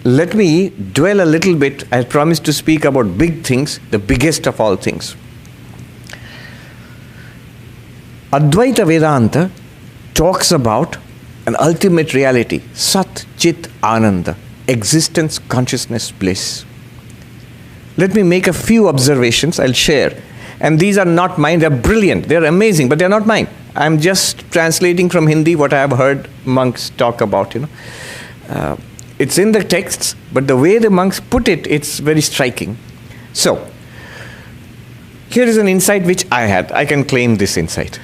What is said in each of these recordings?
let me dwell a little bit. I promised to speak about big things, the biggest of all things. Advaita Vedanta talks about an ultimate reality, Sat Chit Ananda, existence, consciousness, bliss. Let me make a few observations I'll share. And these are not mine, they're brilliant, they're amazing, but they're not mine. I'm just translating from Hindi what I have heard monks talk about, It's in the texts, but the way the monks put it, it's very striking. So, here is an insight which I had. I can claim this insight.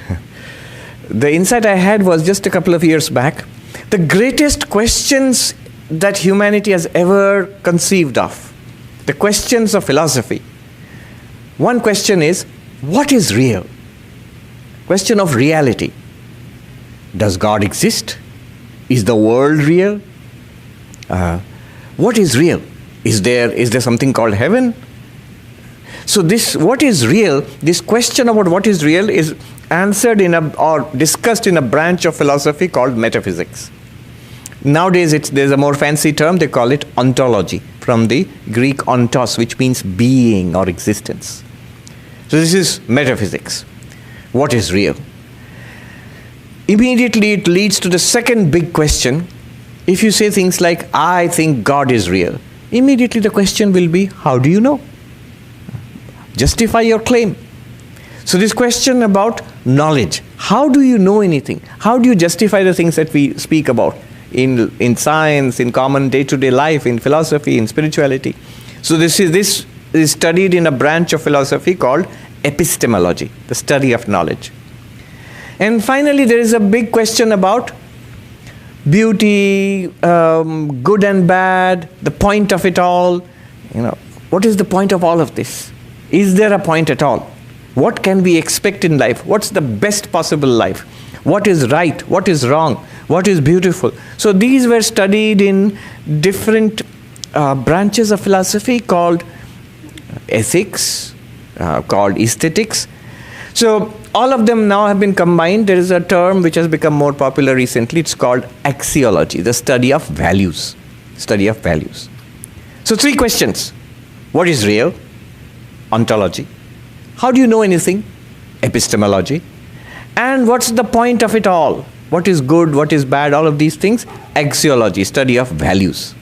The insight I had was just a couple of years back. The greatest questions that humanity has ever conceived of, the questions of philosophy. One question is, what is real? Question of reality. Does God exist? Is the world real? What is real? Is there something called heaven? So this, what is real, this question about what is real is answered or discussed in a branch of philosophy called metaphysics. Nowadays there's a more fancy term, they call it ontology, from the Greek ontos, which means being or existence. So this is metaphysics. What is real? Immediately it leads to the second big question. If you say things like, I think God is real, immediately the question will be, how do you know? Justify your claim. So this question about knowledge, how do you know anything? How do you justify the things that we speak about in science, in common day-to-day life, in philosophy, in spirituality? So this is studied in a branch of philosophy called epistemology, the study of knowledge. And finally, there is a big question about beauty, good and bad, the point of it all. What is the point of all of this? Is there a point at all? What can we expect in life? What's the best possible life? What is right? What is wrong? What is beautiful? So these were studied in different branches of philosophy called ethics, called aesthetics. So all of them now have been combined. There is a term which has become more popular recently. It's called axiology, the study of values. Study of values. So three questions. What is real? Ontology. How do you know anything? Epistemology. And what's the point of it all? What is good? What is bad? All of these things. Axiology, study of values.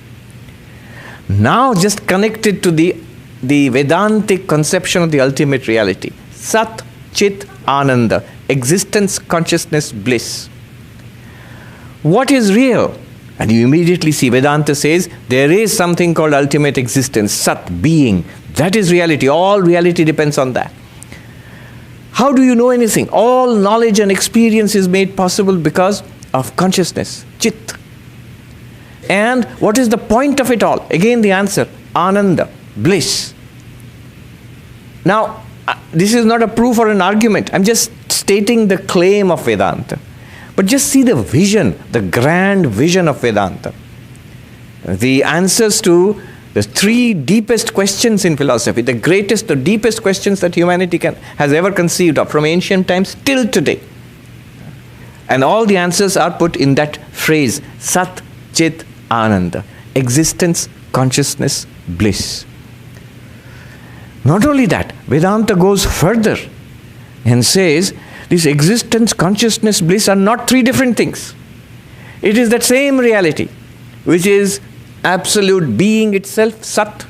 Now just connected to the Vedantic conception of the ultimate reality. Sat Chit Ananda, existence, consciousness, bliss. What is real? And you immediately see Vedanta says there is something called ultimate existence, Sat, being. That is reality. All reality depends on that. How do you know anything? All knowledge and experience is made possible because of consciousness, Chit. And what is the point of it all? Again the answer, Ananda, bliss. Now, this is not a proof or an argument. I'm just stating the claim of Vedanta. But just see the vision, the grand vision of Vedanta. The answers to the three deepest questions in philosophy, the greatest, the deepest questions that humanity has ever conceived of from ancient times till today. And all the answers are put in that phrase, Sat Chit Ananda, existence, consciousness, bliss. Not only that, Vedanta goes further and says, this existence, consciousness, bliss are not three different things. It is that same reality, which is absolute being itself, Sat,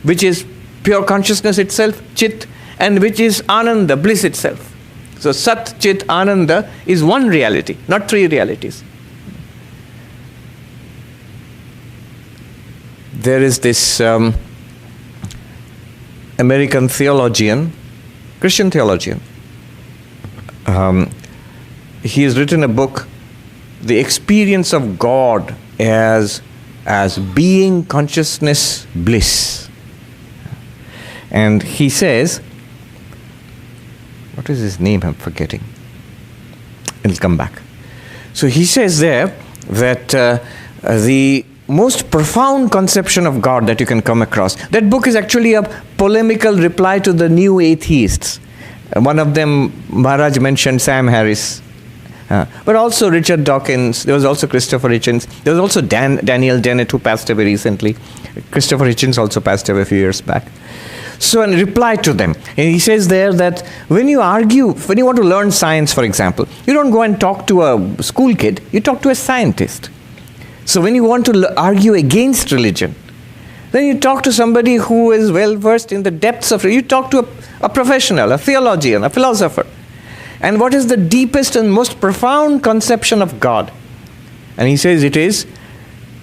which is pure consciousness itself, Chit, and which is Ananda, bliss itself. So Sat, Chit, Ananda is one reality, not three realities. There is this American theologian, Christian theologian. He has written a book, The Experience of God as Being, Consciousness, Bliss. And he says, what is his name? I'm forgetting. It'll come back. So he says there that the most profound conception of God that you can come across. That book is actually a polemical reply to the new atheists. One of them, Maharaj mentioned Sam Harris. But also Richard Dawkins, there was also Christopher Hitchens, there was also Daniel Dennett, who passed away recently. Christopher Hitchens also passed away a few years back. So in reply to them, and he says there that when you argue, when you want to learn science, for example, you don't go and talk to a school kid, you talk to a scientist. So when you want to argue against religion, then you talk to somebody who is well versed in the depths of it. You talk to a professional, a theologian, a philosopher. And what is the deepest and most profound conception of God? And he says it is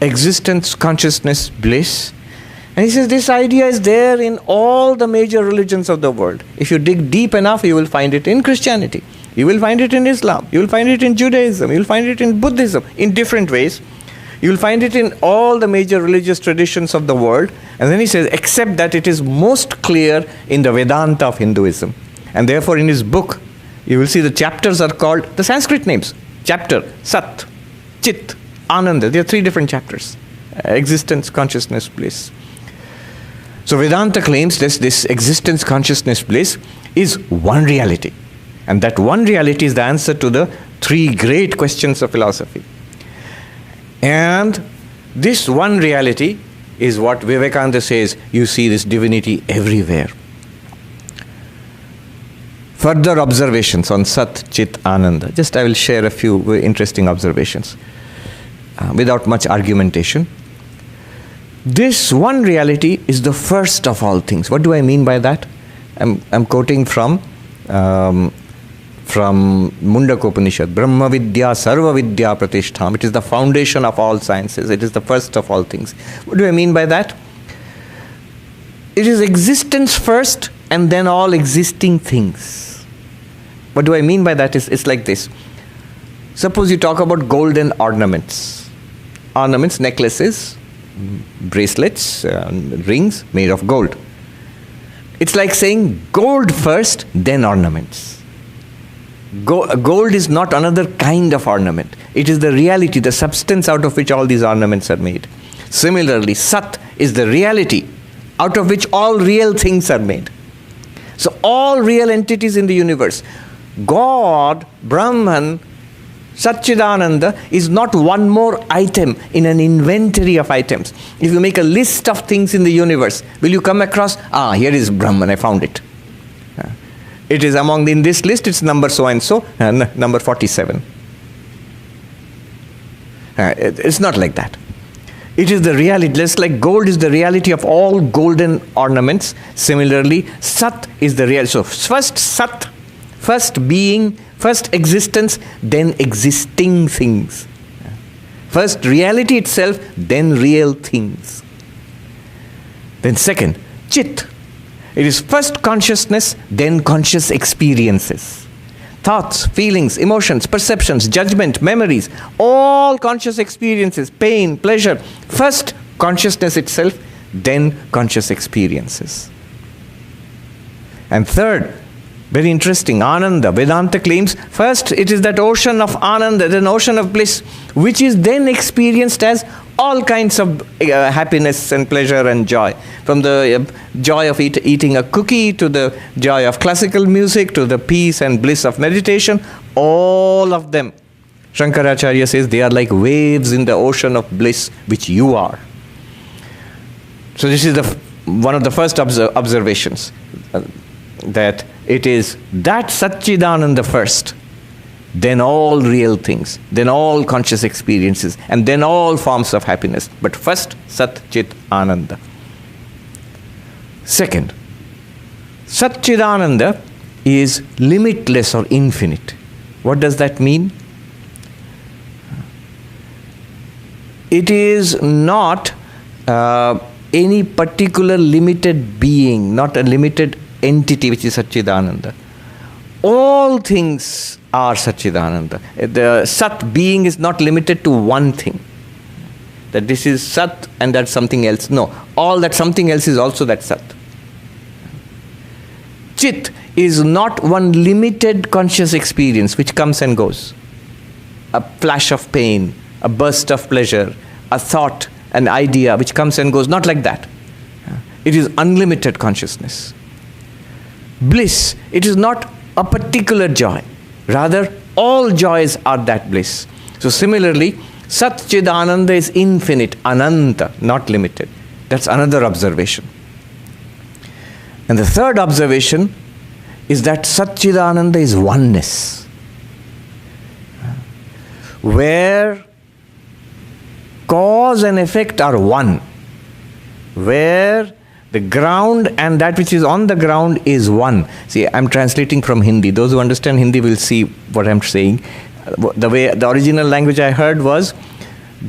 existence, consciousness, bliss. And he says this idea is there in all the major religions of the world. If you dig deep enough, you will find it in Christianity. You will find it in Islam. You will find it in Judaism. You will find it in Buddhism in different ways. You will find it in all the major religious traditions of the world. And then he says, except that it is most clear in the Vedanta of Hinduism. And therefore in his book, you will see the chapters are called the Sanskrit names. Chapter, Sat, Chit, Ananda. There are 3 different chapters. Existence, consciousness, bliss. So Vedanta claims this existence, consciousness, bliss is one reality. And that one reality is the answer to the 3 great questions of philosophy. And this one reality is what Vivekananda says, you see this divinity everywhere. Further observations on Sat, Chit, Ananda. Just I will share a few very interesting observations without much argumentation. This one reality is the first of all things. What do I mean by that? I'm quoting from Mundaka Upanishad, Brahma Vidya Sarva Vidya Pratishtham. It is the foundation of all sciences. It is the first of all things. What do I mean by that? It is existence first and then all existing things. What do I mean by that? It's like this. Suppose you talk about golden ornaments. Ornaments, necklaces, bracelets, rings made of gold. It's like saying gold first, then ornaments. Gold is not another kind of ornament. It is the reality, the substance out of which all these ornaments are made. Similarly, Sat is the reality out of which all real things are made. So all real entities in the universe, God, Brahman, Satchidananda is not one more item in an inventory of items. If you make a list of things in the universe, will you come across, here is Brahman, I found it. It is in this list, it's number so and so, number 47. It's not like that. It is the reality, just like gold is the reality of all golden ornaments. Similarly, Sat is the reality. So first Sat, first being, first existence, then existing things. First reality itself, then real things. Then second, Chit. It is first consciousness, then conscious experiences. Thoughts, feelings, emotions, perceptions, judgment, memories, all conscious experiences, pain, pleasure. First consciousness itself, then conscious experiences. And third, very interesting, Ananda. Vedanta claims first it is that ocean of Ananda, an ocean of bliss, which is then experienced as all kinds of happiness and pleasure and joy. From the joy of eating a cookie, to the joy of classical music, to the peace and bliss of meditation, all of them, Shankaracharya says, they are like waves in the ocean of bliss which you are. So this is one of the first observations, that it is that Satchidananda first, then all real things, then all conscious experiences, and then all forms of happiness. But first, Sat, Chit, Ananda. Second, Satchidananda is limitless or infinite. What does that mean? It is not any particular limited being, not a limited entity which is Satchidananda. All things are Satchidananda. The Sat being is not limited to one thing. That this is Sat and that's something else. No, all that something else is also that Sat. Chit is not one limited conscious experience which comes and goes. A flash of pain, a burst of pleasure, a thought, an idea which comes and goes. Not like that. It is unlimited consciousness. Bliss, it is not a particular joy. Rather, All joys are that bliss. So similarly, Sat Chid Ananda is infinite, Ananta, not limited. That's another observation. And the third observation is that Sat Chid Ananda is oneness, where cause and effect are one, where the ground and that which is on the ground is one. See, I'm translating from Hindi. Those who understand Hindi will see what I'm saying. The original language I heard was,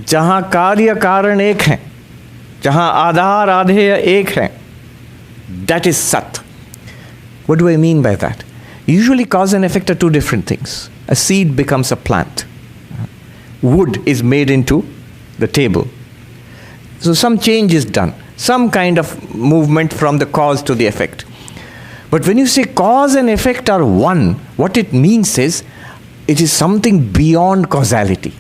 Jahan karya karan ek hai, jahan aadhar aadheya ek hai, that is Sat. What do I mean by that? Usually cause and effect are two different things. A seed becomes a plant. Wood is made into the table. So some change is done. Some kind of movement from the cause to the effect. But when you say cause and effect are one, what it means is, it is something beyond causality.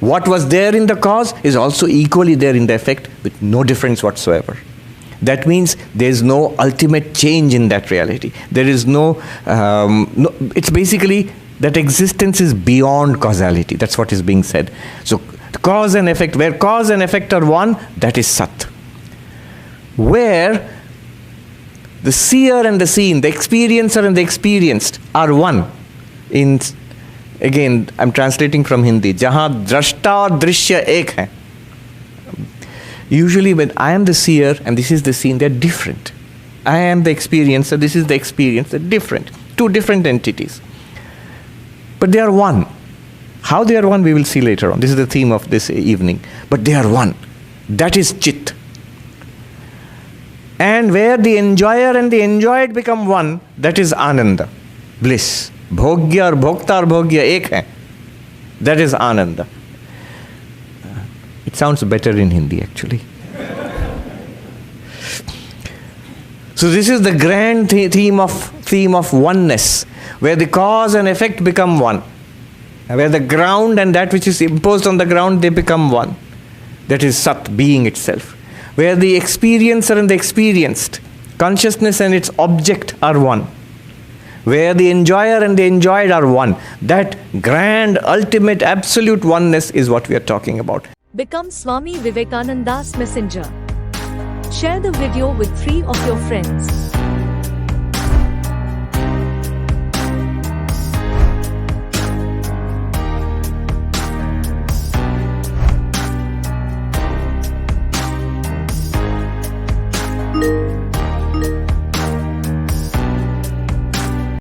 What was there in the cause is also equally there in the effect, with no difference whatsoever. That means there is no ultimate change in that reality. There is it's basically that existence is beyond causality. That's what is being said. So cause and effect, where cause and effect are one, that is Sat. Where the seer and the seen, the experiencer and the experienced are one. Again, I'm translating from Hindi. Jahan drashta aur drishya ek hai. Usually when I am the seer and this is the seen, they're different. I am the experiencer, this is the experience, they're different. Two different entities. But they are one. How they are one, we will see later on. This is the theme of this evening. But they are one. That is Chit. And where the enjoyer and the enjoyed become one, that is Ananda, bliss. Bhogya or Bhokta or Bhogya ek hai. That is Ananda. It sounds better in Hindi actually. So this is the grand theme of oneness, where the cause and effect become one. Where the ground and that which is imposed on the ground, they become one. That is Sat, being itself. Where the experiencer and the experienced, consciousness and its object are one. Where the enjoyer and the enjoyed are one. That grand, ultimate, absolute oneness is what we are talking about. Become Swami Vivekananda's messenger. Share the video with 3 of your friends.